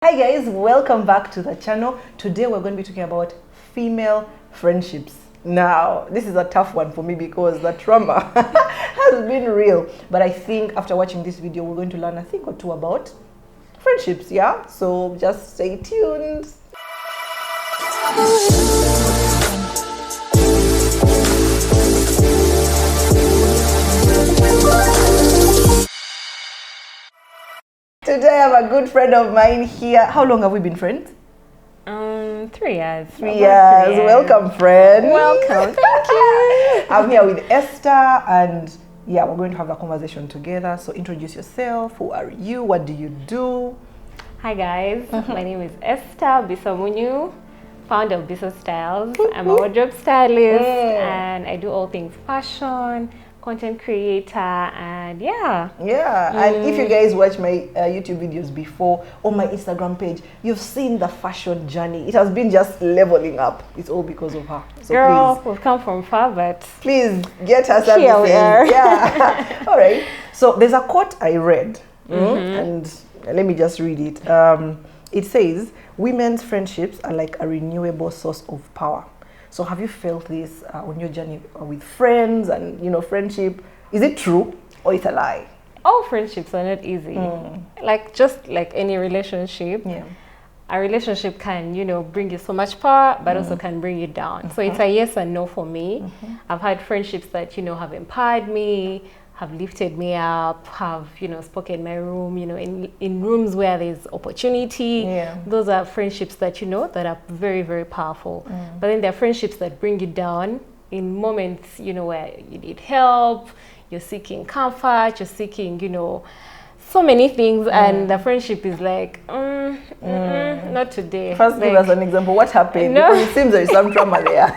Hi guys, welcome back to the channel. Today we're going to be talking about female friendships. Now, this is a tough one for me because the trauma has been real. But I think after watching this video, we're going to learn a thing or two about friendships, yeah? So just stay tuned. Today I have a good friend of mine here. How long have we been friends? 3 years. 3 years. Welcome, friend. Welcome. Thank you. I'm here with Esther, and yeah, we're going to have a conversation together. So introduce yourself. Who are you? What do you do? Hi guys. My name is Esther Bisamunyu, founder of Biso Styles. I'm a wardrobe stylist and I do all things fashion, content creator, and yeah. And if you guys watch my YouTube videos before or my Instagram page, you've seen the fashion journey. It has been just leveling up. It's all because of her. So girl, please, we've come from far, but please get her services. here we are. Yeah. All right. So there's a quote I read, and let me just read it. It says, "Women's friendships are like a renewable source of power." So have you felt this on your journey with friends and, friendship? Is it true or it's a lie? All friendships are not easy. Just like any relationship, a relationship can, bring you so much power, but also can bring you down. So it's a yes and no for me. I've had friendships that, have empowered me, have lifted me up, have, spoken my room, in rooms where there's opportunity. Those are friendships that, that are very, very powerful. But then there are friendships that bring you down in moments, where you need help, you're seeking comfort, you're seeking, so many things, and the friendship is like, not today. First, give us an example. What happened? No. Because it seems there is some trauma there.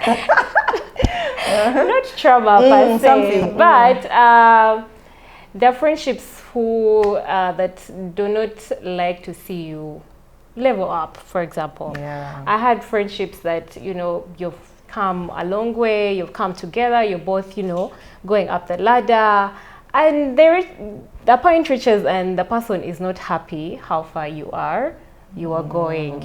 Not trauma per se, but there are friendships who that do not like to see you level up. For example, I had friendships that you've come a long way, you've come together, you're both going up the ladder, and the point reaches and the person is not happy how far you are going.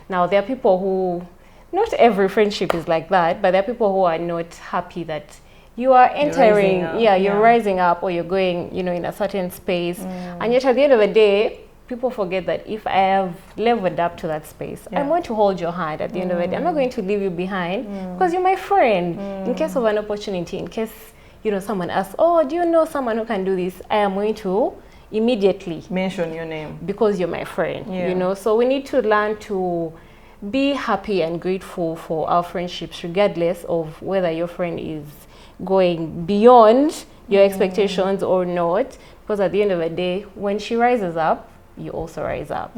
Now there are people who, not every friendship is like that, but there are people who are not happy that you are entering, you're rising up, or you're going, in a certain space. And yet at the end of the day, people forget that if I have leveled up to that space, I'm going to hold your hand at the end of the day. I'm not going to leave you behind because you're my friend. In case of an opportunity, in case, someone asks, oh, do you know someone who can do this? I am going to immediately mention your name because you're my friend, So we need to learn to be happy and grateful for our friendships, regardless of whether your friend is going beyond your expectations or not. Because at the end of the day, when she rises up, you also rise up.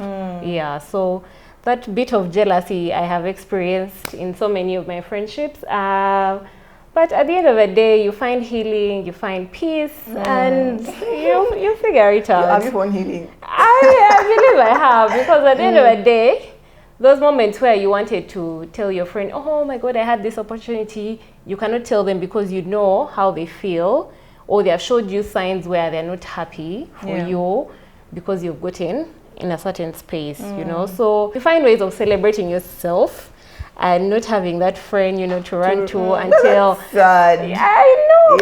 So that bit of jealousy I have experienced in so many of my friendships. But at the end of the day, you find healing, you find peace, and you figure it out. Have you found healing? I believe I have, because at the end of the day, those moments where you wanted to tell your friend, oh my God, I had this opportunity, you cannot tell them because you know how they feel, or they have showed you signs where they're not happy for you because you've gotten in a certain space, So you find ways of celebrating yourself and not having that friend, to run to until... That's sad. I know,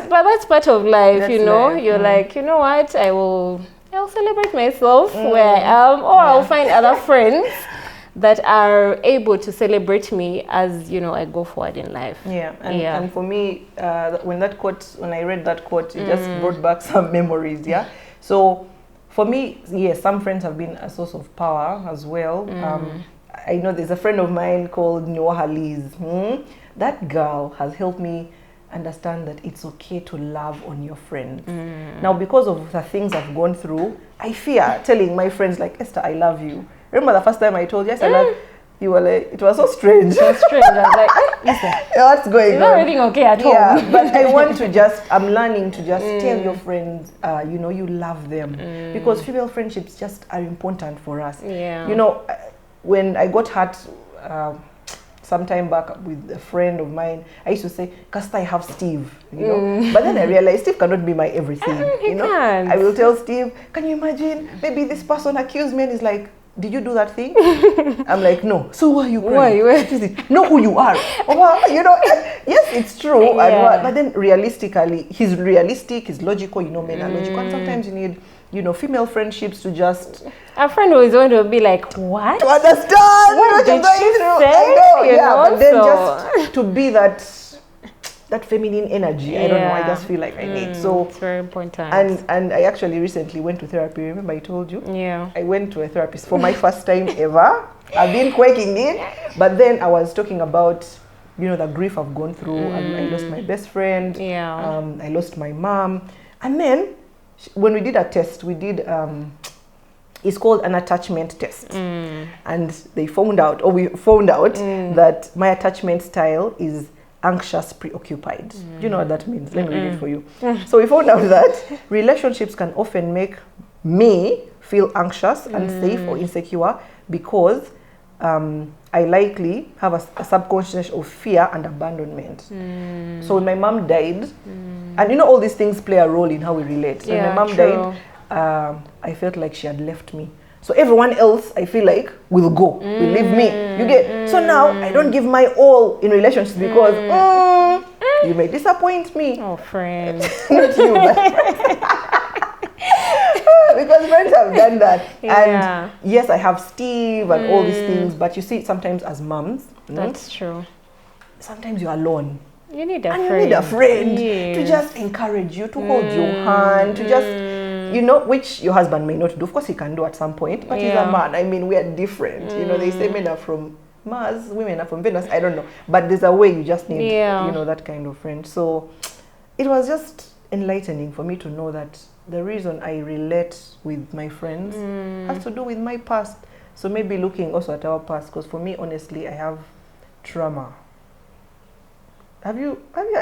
but that's part of life, That's life. You're like, you know what, I'll celebrate myself where I am, or I'll find other friends that are able to celebrate me as I go forward in life. And for me, when I read that quote, it just brought back some memories. So for me, yes, some friends have been a source of power as well. I know there's a friend of mine called Noah Liz. That girl has helped me understand that it's okay to love on your friends. Now, because of the things I've gone through, I fear telling my friends like, Esther, I love you. Remember the first time I told you, yes, I love you, were like, it was so strange. So strange. I was like, listen, what's going on? Is everything okay at home? But I'm learning to just tell your friends, you love them. Because female friendships just are important for us. When I got hurt some time back with a friend of mine, I used to say, Casta, I have Steve, But then I realized Steve cannot be my everything. He can't. I will tell Steve, can you imagine? Maybe this person accused me, and he's like, did you do that thing? I'm like, no. So why are you crying? Why? Know who you are. You know, yes, it's true. Yeah. But then realistically, he's realistic, he's logical, you know, men are logical. And sometimes you need, you know, female friendships to just... A friend who is going to be like, what? To understand what did she say? I know, yeah, know, but then just to be that feminine energy, I don't know, I just feel like I need. So it's very important. And I actually recently went to therapy. Remember I told you? Yeah. I went to a therapist for my first time ever. I've been quaking it, but then I was talking about, you know, the grief I've gone through. I lost my best friend. Yeah. I lost my mom. And then when we did a test, we did it's called an attachment test. And we found out that my attachment style is anxious preoccupied. Do you know what that means? Let me read it for you. So we found out that relationships can often make me feel anxious, unsafe or insecure because I likely have a subconscious of fear and abandonment. So when my mom died, and you know all these things play a role in how we relate. So when my mom died, I felt like she had left me. So everyone else, I feel like, will go, will leave me. You get? So now I don't give my all in relationships because you may disappoint me. Oh, friend. Not you, but because friends have done that. Yeah. And yes, I have Steve and all these things, but you see, sometimes as moms, that's true. Sometimes you're alone. You need a friend. You need a friend to just encourage you, to hold your hand, to just, you know, which your husband may not do. Of course, he can do at some point, but he's a man. I mean, we are different. You know, they say men are from Mars, women are from Venus. I don't know. But there's a way you just need, you know, that kind of friend. So it was just enlightening for me to know that the reason I relate with my friends has to do with my past. So maybe looking also at our past, because for me, honestly, I have trauma. Have you,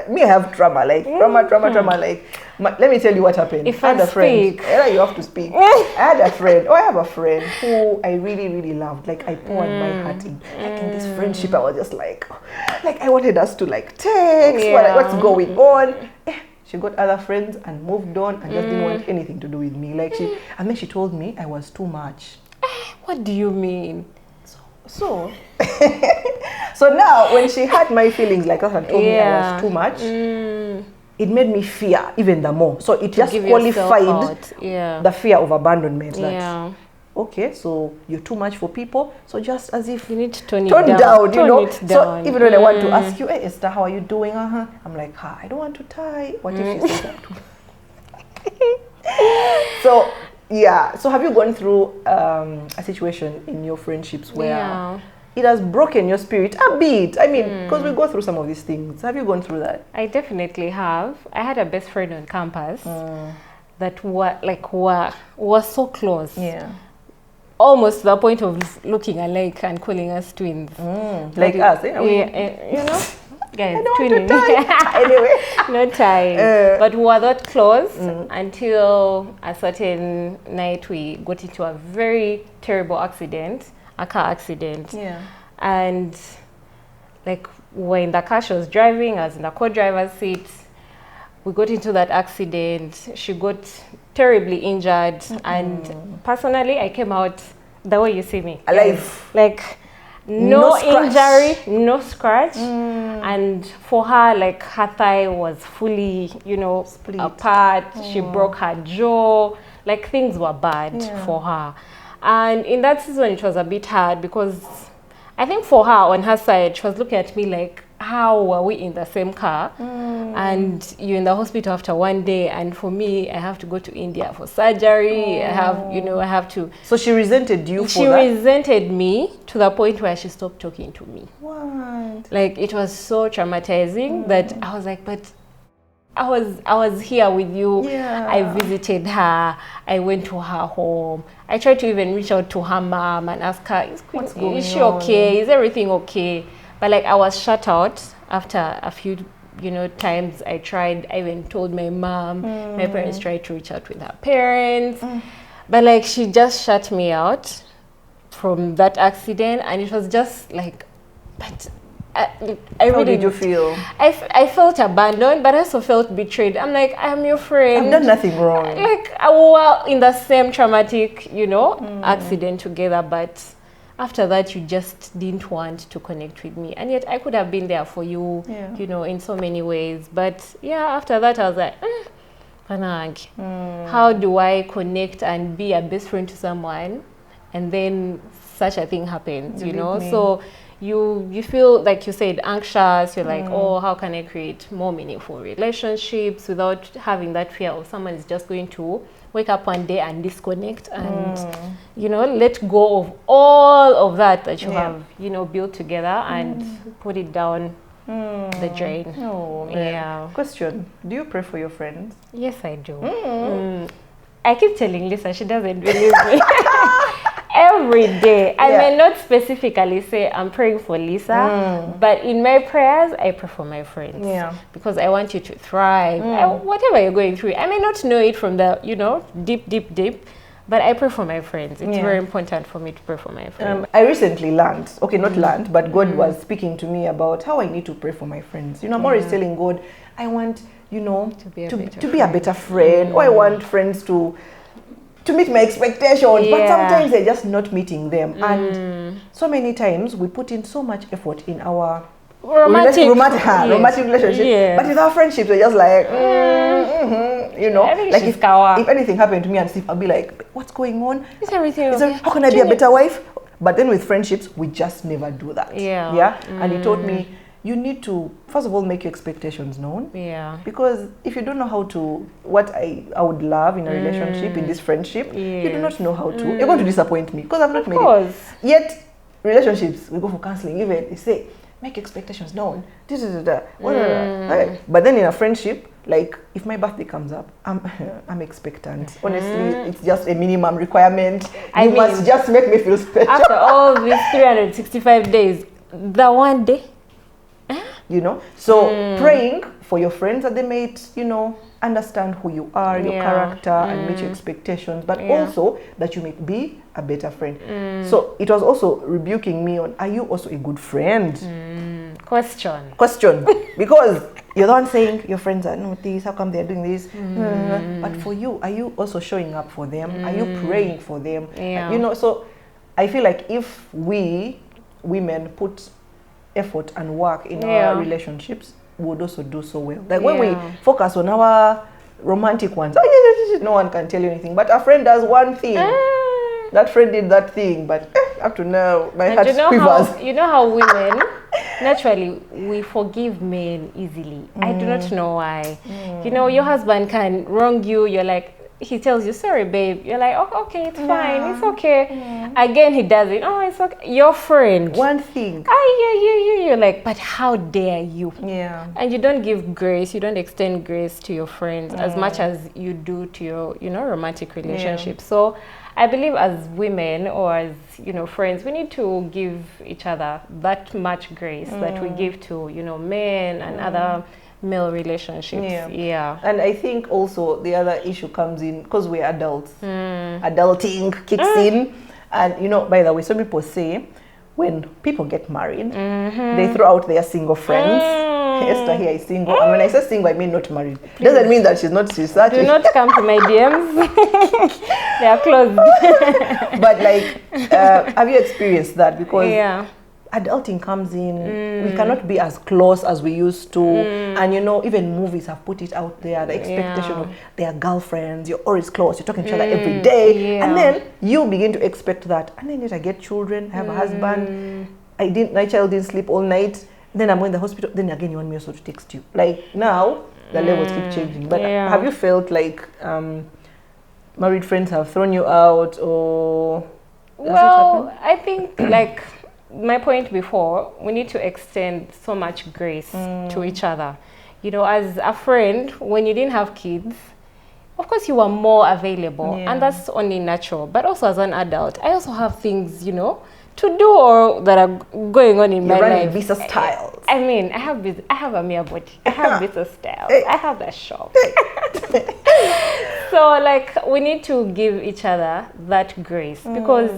me, I have trauma, like trauma, like, let me tell you what happened. If I had I a friend, speak. you have to speak. I had a friend, I have a friend who I really, really loved. Like, I poured my heart in. Like, in this friendship, I was just like I wanted us to, like, text, what's going on. She got other friends and moved on and just didn't want anything to do with me. Like, and then she told me I was too much. What do you mean? So now when she had my feelings like that and told me I was too much, it made me fear even the more. So it just qualified the fear of abandonment. That, okay, so you're too much for people. So just as if you need to tone down, you know. So even when I want to ask you, hey Esther, how are you doing? I'm like, I don't want to tie. What if she says that to me? So yeah. So have you gone through a situation in your friendships where it has broken your spirit a bit? I mean, because we go through some of these things. Have you gone through that? I definitely have. I had a best friend on campus that was so close. Yeah. Almost to the point of looking alike and calling us twins. Like us, you know? Guys, twinning. Anyway. Not tying. But we were that close until a certain night we got into a very terrible accident, a car accident. Yeah. And like when the car she was driving, I was in the co-driver's seat. We got into that accident. She got terribly injured. And personally, I came out the way you see me. Alive. Like, no injury, no scratch. And for her, like, her thigh was fully, you know, split apart. She broke her jaw. Like, things were bad for her. And in that season, it was a bit hard because I think for her, on her side, she was looking at me like, how were we in the same car? And you're in the hospital after one day, and for me, I have to go to India for surgery. I have to. So she resented you for that? She resented me to the point where she stopped talking to me. What? Like, it was so traumatizing that I was like, but I was here with you. Yeah. I visited her. I went to her home. I tried to even reach out to her mom and ask her, is she okay? Is everything okay? But like, I was shut out after a few, times I tried. I even told my mom. My parents tried to reach out with her parents. But like, she just shut me out from that accident. And it was just like, but How did you feel? I felt abandoned, but I also felt betrayed. I'm like, I'm your friend. I've done nothing wrong. Like, we're in the same traumatic, accident together, but after that, you just didn't want to connect with me. And yet I could have been there for you, in so many ways. But yeah, after that, I was like, Panag, how do I connect and be a best friend to someone? And then such a thing happens, So you feel, like you said, anxious. You're like, oh, how can I create more meaningful relationships without having that fear of someone is just going to wake up one day and disconnect and, let go of all of that you have, built together and put it down the drain. Oh, yeah. Question, do you pray for your friends? Yes, I do. I keep telling Lisa, she doesn't believe me. Every day. I may not specifically say I'm praying for Lisa, but in my prayers, I pray for my friends. Yeah. Because I want you to thrive. Whatever you're going through, I may not know it from the, deep, but I pray for my friends. It's very important for me to pray for my friends. I recently learned, but God was speaking to me about how I need to pray for my friends. I'm always telling God, I want, to be a better friend, or I want friends to meet my expectations, but sometimes they're just not meeting them. And so many times we put in so much effort in our romantic relationship, but with our friendships, we're just like, like if anything happened to me and Steve, I'll be like, what's going on? Is everything okay? How can I be a better wife? But then with friendships, we just never do that. And he taught me, you need to, first of all, make your expectations known. Yeah. Because if you don't know how to, what I would love in a relationship, in this friendship, you do not know how to. You're going to disappoint me because I've not made it. Yet, relationships, we go for counseling, even they say, make expectations known. But then in a friendship, like if my birthday comes up, I'm expectant. Honestly, it's just a minimum requirement. You must just make me feel special. After all these 365 days, the one day. So praying for your friends that they may, understand who you are, your character, and meet your expectations, but also that you may be a better friend. So it was also rebuking me on, are you also a good friend? Question. Because you're the one saying your friends are not this, how come they're doing this? But for you, are you also showing up for them? Are you praying for them? So I feel like if we women put effort and work in our relationships, we would also do so well. Like when we focus on our romantic ones, no one can tell you anything, but a friend does one thing. That friend did that thing, but up to now, my heart quivers. You know how women, naturally, we forgive men easily. I do not know why. Your husband can wrong you, you're like, he tells you, sorry, babe. You're like, oh, okay, it's fine, it's okay. Again, he does it. Oh, it's okay. Your friend. One thing. You're like, but how dare you? Yeah. And you don't give grace. You don't extend grace to your friends as much as you do to your, romantic relationships. So I believe as women or as, friends, we need to give each other that much grace that we give to, men and other male relationships. And I think also the other issue comes in because we're adults. Adulting kicks in, and by the way, some people say when people get married, they throw out their single friends. Esther here is single, and when I say single, I mean not married. Doesn't mean that she's searching. Do not come to my DMs. They are closed. But have you experienced that? Because adulting comes in, we cannot be as close as we used to. And even movies have put it out there, the expectation of their girlfriends, you're always close, you're talking to each other every day. And then you begin to expect that. And then I get children, I have a husband, my child didn't sleep all night, then I'm going to the hospital, then again you want me also to text you. Like now, the levels keep changing. But have you felt like married friends have thrown you out, or well, I think my point before, we need to extend so much grace to each other. As a friend, when you didn't have kids, of course you were more available, and that's only natural. But also as an adult, I also have things, to do or that are going on in my life. Visa styles. I mean, I have a mere body. I have visa styles. I have that shop. So we need to give each other that grace, because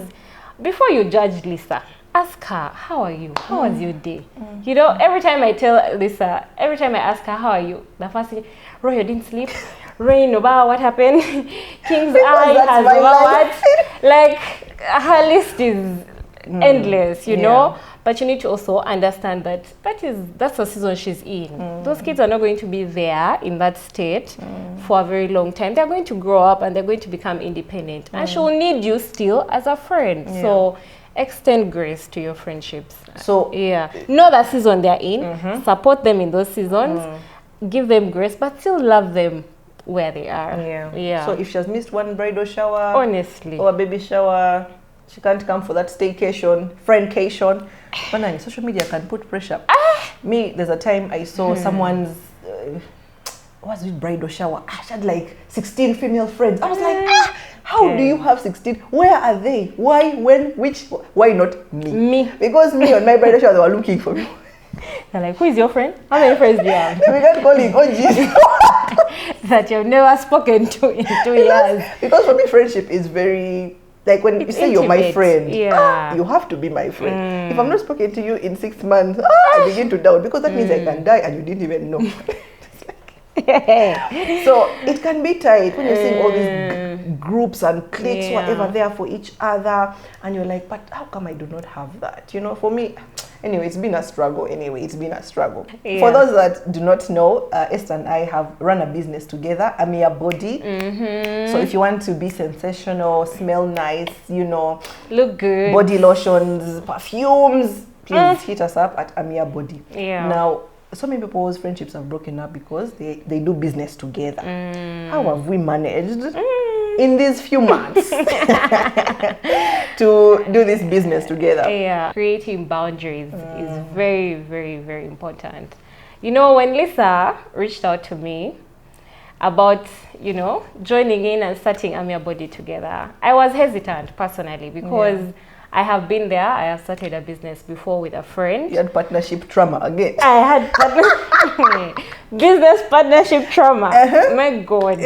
before you judge Lisa, ask her, how are you? How was your day? You know, every time I tell Lisa, every time I ask her, how are you? The first thing, Roy, you didn't sleep? Rain, what happened? King's Eye has what? Like, her list is endless, you know? But you need to also understand that that's the season she's in. Those kids are not going to be there in that state for a very long time. They're going to grow up and they're going to become independent. And she'll need you still as a friend. So extend grace to your friendships. So know the season they're in. Support them in those seasons. Give them grace, but still love them where they are. So if she has missed one bridal shower, honestly, or a baby shower, she can't come for that staycation, friendcation. But now social media can put pressure. Me, there's a time I saw someone's what's it, bridal shower. She had like 16 female friends. I was like, how do you have 16? Where are they? Why? When? Which? Why not me? Because me on my bridal shower, they were looking for me. They're like, who is your friend? How many friends do you have? We can't call him OG. That you've never spoken to in 2 years. Because for me, friendship is very... Like when you say you're my friend, you have to be my friend. If I'm not speaking to you in 6 months, I begin to doubt because that means I can die and you didn't even know. So it can be tight when you're seeing all these groups and cliques, whatever, there for each other, and you're like, but how come I do not have that? You know, for me, anyway, it's been a struggle. For those that do not know, Esther and I have run a business together, Amia Body. So if you want to be sensational, smell nice, you know, look good, body lotions, perfumes, please hit us up at Amia Body. Now, so many people's friendships have broken up because they do business together. How have we managed in these few months to do this business together? Creating boundaries is very, very, very important. You know, when Lisa reached out to me about, you know, joining in and starting Amia Body together, I was hesitant personally because I have been there. I have started a business before with a friend. You had partnership trauma again. I had business partnership trauma. My God.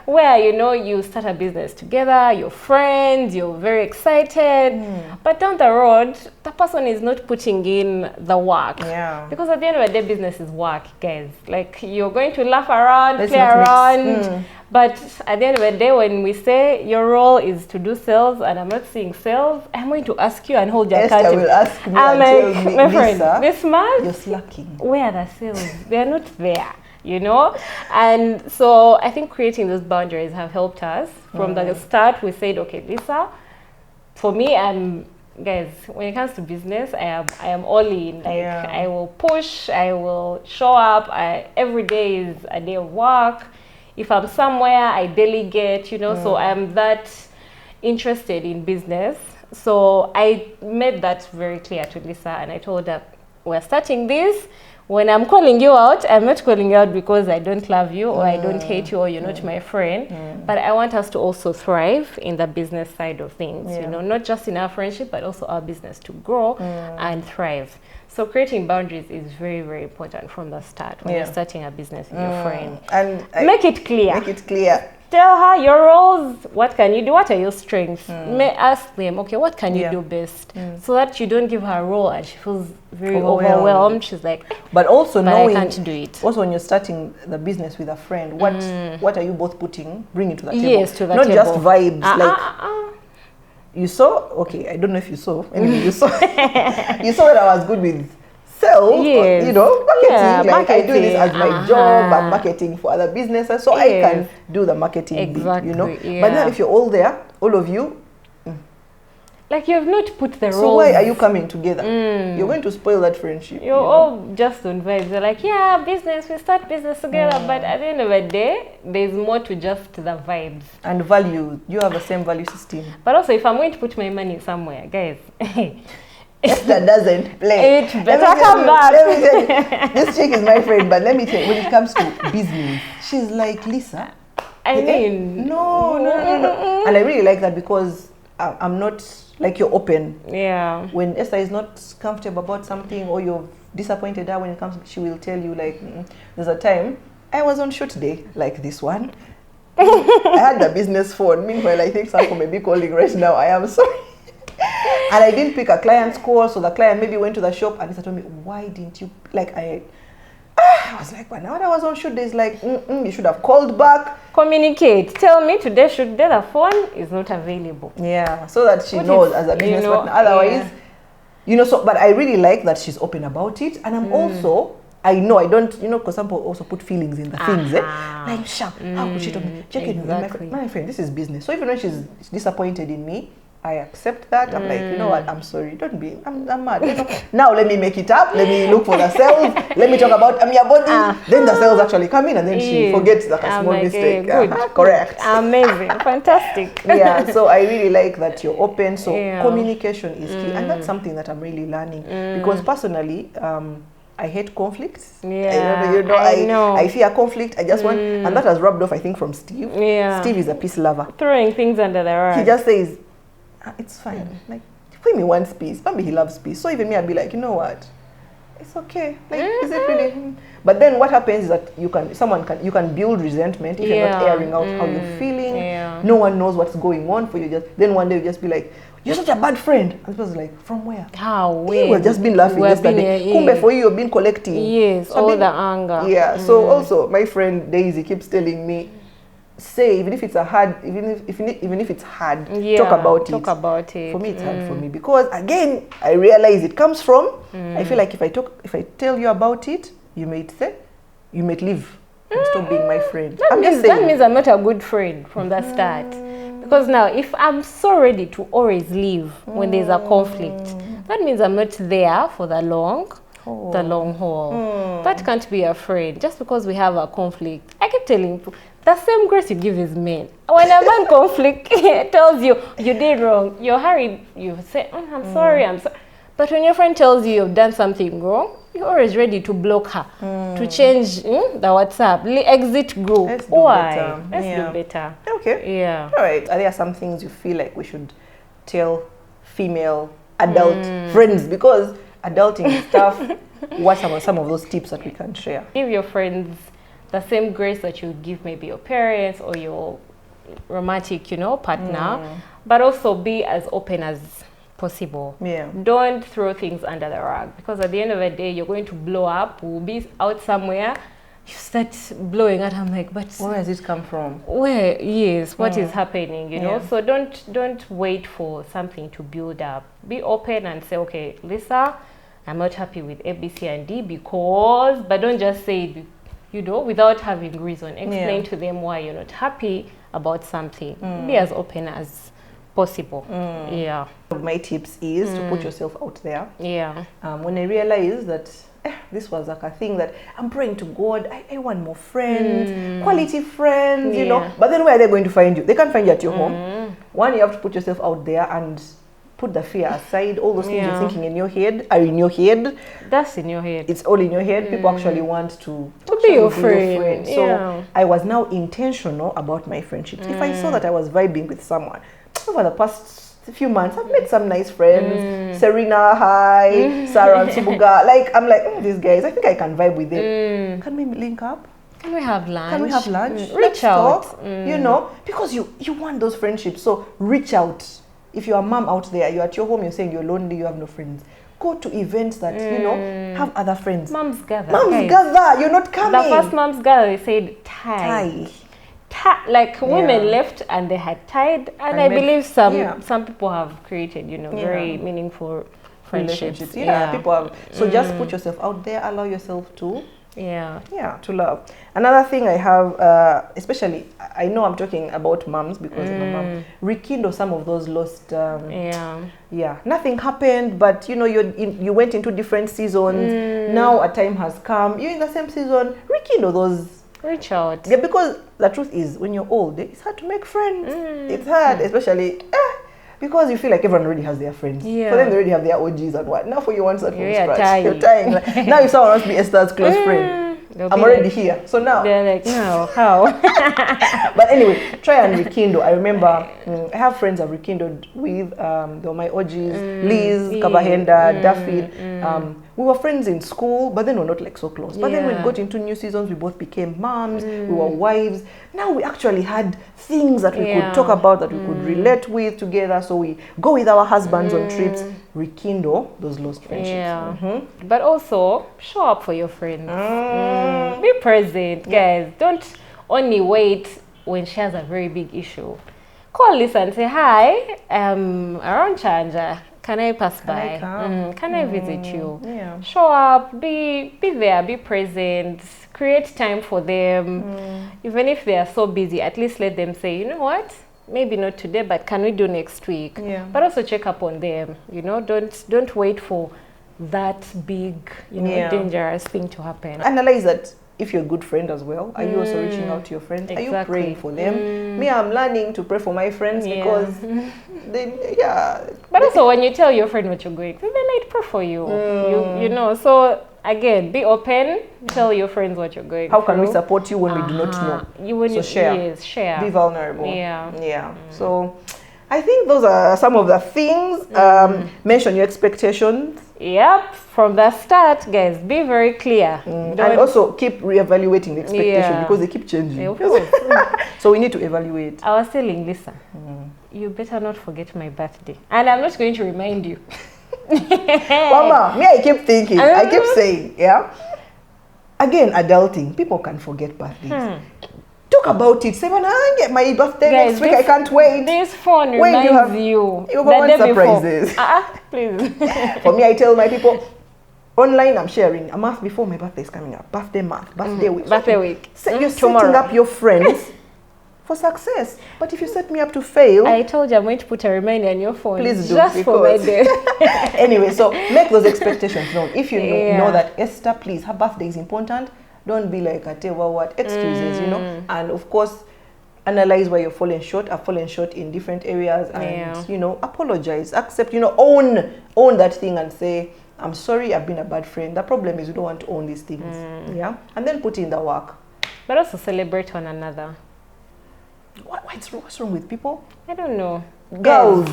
Where, you know, you start a business together, you're friends, you're very excited. But down the road, the person is not putting in the work. Because at the end of the day, business is work, guys. Like, you're going to laugh around, play around. But at the end of the day, when we say your role is to do sales and I'm not seeing sales, I'm going to ask you and hold your accountable. Will ask me I'm like, me, my friend, Lisa, this month, you're slacking. Where are the sales? They're not there, you know? And so I think creating those boundaries have helped us. From the start, we said, okay, Lisa, for me, guys, when it comes to business, I am all in. Like, I will push, I will show up. Every day is a day of work. If I'm somewhere, I delegate, you know, so I'm that interested in business. So I made that very clear to Lisa and I told her, we're starting this. When I'm calling you out, I'm not calling you out because I don't love you or I don't hate you or you're not my friend. But I want us to also thrive in the business side of things, you know, not just in our friendship, but also our business to grow and thrive. So creating boundaries is very, very important from the start when you're starting a business with your friend. And make it clear. Make it clear. Tell her your roles. What can you do? What are your strengths? Ask them, okay, what can you do best? So that you don't give her a role and she feels very overwhelmed. She's like, but also knowing, I can't do it. Also, when you're starting the business with a friend, what are you both bring it to the table? Yes, to the not table. Not just vibes. You saw, okay, I don't know if you saw. Anyway, you saw. You saw that I was good with sales, you know, marketing. Like I do this as my job. I'm marketing for other businesses, so I can do the marketing bit, you know. But now, if you're all there, all of you, like you have not put the roles. So why are you coming together? You're going to spoil that friendship. You're all just on vibes. You're like, yeah, business, we start business together. But at the end of the day, there's more to just the vibes. And value. You have the same value system. But also, if I'm going to put my money somewhere, guys, Esther doesn't play. It better come back. This chick is my friend, but let me tell you, when it comes to business, she's like, Lisa. I mean, no. And I really like that because I'm not... Like you're open. When Esther is not comfortable about something or you're disappointed her when it comes, she will tell you like, there's a time I was on shoot day like this one. I had the business phone. Meanwhile, I think Sanko may be calling right now. I am sorry. And I didn't pick a client's call, so the client maybe went to the shop and he told me, why didn't you, like, I was like, but now that I was on shoot days, like, you should have called back. Communicate. Tell me today shoot day, the phone is not available. Yeah, so that she knows as a business partner. Otherwise, so, but I really like that she's open about it. And I'm also, I know I don't, because some people also put feelings in the things. Like, how could she tell me? Check it, my friend, this is business. So even when she's disappointed in me, I accept that. I'm like, you know what? I'm sorry. Don't be. I'm mad. Now let me make it up. Let me look for the sales. Let me talk about your body. Then the sales actually come in, and then she forgets like a small mistake. Good. Correct. Amazing. Fantastic. Yeah. So I really like that you're open. So communication is key, and that's something that I'm really learning because personally, I hate conflicts. Yeah, I know. I fear conflict. I just want, and that has rubbed off, I think, from Steve. Yeah. Steve is a peace lover. Throwing things under the rug. He just says, it's fine. Like, when he wants peace, maybe he loves peace. So even me, I'd be like, you know what? It's okay. Like, is it really? But then what happens is that you can build resentment if you're not airing out how you're feeling. Yeah. No one knows what's going on for you. Then one day you just be like, you're such a bad friend. And it was like, from where? How? We've just been laughing yesterday. Kumbe for you, you've been collecting. Yes, all the anger. Yeah. So also, my friend Daisy keeps telling me, say even if it's hard, talk about it. For me, it's hard for me because again, I realize it comes from. I feel like if I tell you about it, you might leave and stop being my friend. That means I'm not a good friend from the start. Because now, if I'm so ready to always leave when there's a conflict, that means I'm not there for the long haul. That can't be a friend. Just because we have a conflict, I keep telling people, the same grace you give is men. When a man conflict tells you did wrong, you're hurried, you say, I'm sorry. But when your friend tells you you've done something wrong, you're always ready to block her, to change the WhatsApp, exit group. Let's do better. Okay. Yeah. All right. Are there some things you feel like we should tell female adult friends? Because adulting is tough. What are some of those tips that we can share? Give your friends the same grace that you give maybe your parents or your romantic, partner, but also be as open as possible. Yeah. Don't throw things under the rug because at the end of the day, you're going to blow up. We'll be out somewhere. You start blowing out. I'm like, but where has it come from? Where? Yes. What is happening? You know. So don't wait for something to build up. Be open and say, okay, Lisa, I'm not happy with A, B, C, and D because. But don't just say it, without having reason. Explain to them why you're not happy about something. Be as open as possible. Yeah. My tips is to put yourself out there. Yeah. When I realized that this was like a thing that I'm praying to God, I want more friends, quality friends, But then where are they going to find you? They can't find you at your home. One, you have to put yourself out there and put the fear aside. All those things you're thinking in your head are in your head. That's in your head. It's all in your head. People actually want to be your friend. So I was now intentional about my friendships. If I saw that I was vibing with someone, over the past few months, I've met some nice friends. Serena, hi, Sarah and Subuga. Like, I'm like, these guys, I think I can vibe with them. Can we link up? Can we have lunch? Reach out. Because you want those friendships. So reach out. If you're a mom out there, you're at your home, you're saying you're lonely, you have no friends. Go to events that, have other friends. Moms gather. You're not coming. The first moms gather, they said tie. Like women left and they had tied, and I believe some people have created, very meaningful friendships. People have. So just put yourself out there, allow yourself to to love. Another thing I have, especially, I know I'm talking about moms because I'm a mom, rekindle some of those lost, nothing happened, but you went into different seasons, now a time has come, you're in the same season, rekindle those. Reach out. Yeah, because the truth is, when you're old, it's hard to make friends. It's hard, especially because you feel like everyone already has their friends. Yeah. For them, they already have their OGs and what. Now for you, one start from scratch. You're tying. Now if someone wants to be Esther's close friend, I'm already here. So now. They're like, no, how? But anyway, try and rekindle. I remember, I have friends I've rekindled with, they were my OGs, Liz, Kabahenda, Daphne. We were friends in school, but then we're not like so close. But then when we got into new seasons, we both became moms, we were wives. Now we actually had things that we could talk about, that we could relate with together. So we go with our husbands on trips, rekindle those lost friendships. But also show up for your friends. Be present, guys. Don't only wait when she has a very big issue. Call Lisa and say, hi, around Chanja, can I pass by? Can I visit you? Show up, be there, be present, create time for them. Even if they are so busy, at least let them say, you know what, maybe not today, but can we do next week? But also check up on them, you know, don't wait for that big, you know, dangerous thing to happen. Analyze that. If you're a good friend as well, are you also reaching out to your friends? Are you praying for them? Me, I'm learning to pray for my friends because they, But also when you tell your friend what you're going through, they might pray for you. You know, so again, be open, tell your friends what you're going through. How through. can we support you when we do not know? So share. Yes, share. Be vulnerable. So I think those are some of the things. Mention your expectations. Yep, from the start, guys, be very clear. And also keep reevaluating the expectation because they keep changing. So we need to evaluate. I was telling Lisa, you better not forget my birthday. And I'm not going to remind you. Mama, me, I keep thinking, I keep saying, again, adulting, people can forget birthdays. Talk about it. Say, I get my birthday next week. I can't wait. This phone reminds you. You want surprises. Please. For me, I tell my people, online I'm sharing a month before my birthday is coming up. Birthday month, birthday week. Birthday week. So you're setting up your friends for success. But if you set me up to fail... I told you I'm going to put a reminder on your phone. Please do. Just for my day. Anyway, so make those expectations known. If you know that, Esther, please, her birthday is important, don't be like, what excuses, you know. And of course, analyze where you're falling short. I've fallen short in different areas, and you know, apologize, accept, you know, own that thing and say, I'm sorry, I've been a bad friend. The problem is you don't want to own these things. And then put in the work. But also celebrate one another. What's wrong with people? I don't know. Girls.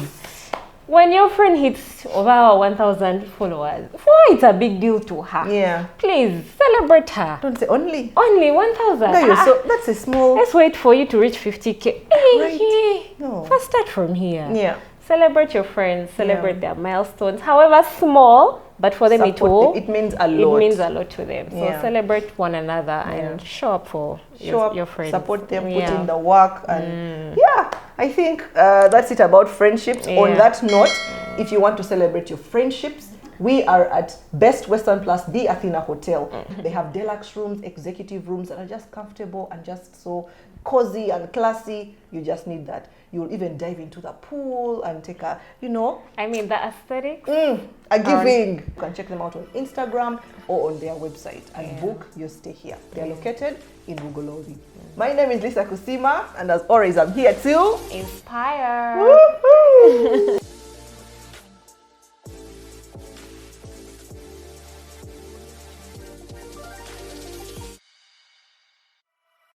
When your friend hits over 1,000 followers, why it's a big deal to her? Please celebrate her. Don't say only 1,000. So that's a small. Let's wait for you to reach 50K. No. First start from here. Celebrate your friends. Celebrate their milestones, however small. But for them, it means a lot. It means a lot to them. So celebrate one another and show up for your friends. Support them, put in the work. And I think that's it about friendships. On that note, if you want to celebrate your friendships, we are at Best Western Plus, the Athena Hotel. They have deluxe rooms, executive rooms that are just comfortable and just so cozy and classy. You just need that. You'll even dive into the pool and take a, you know. I mean, the aesthetics. Are giving. You can check them out on Instagram or on their website and book your stay here. They're located in Bugolozi. My name is Lisa Kusima, and as always, I'm here to inspire. Woo-hoo!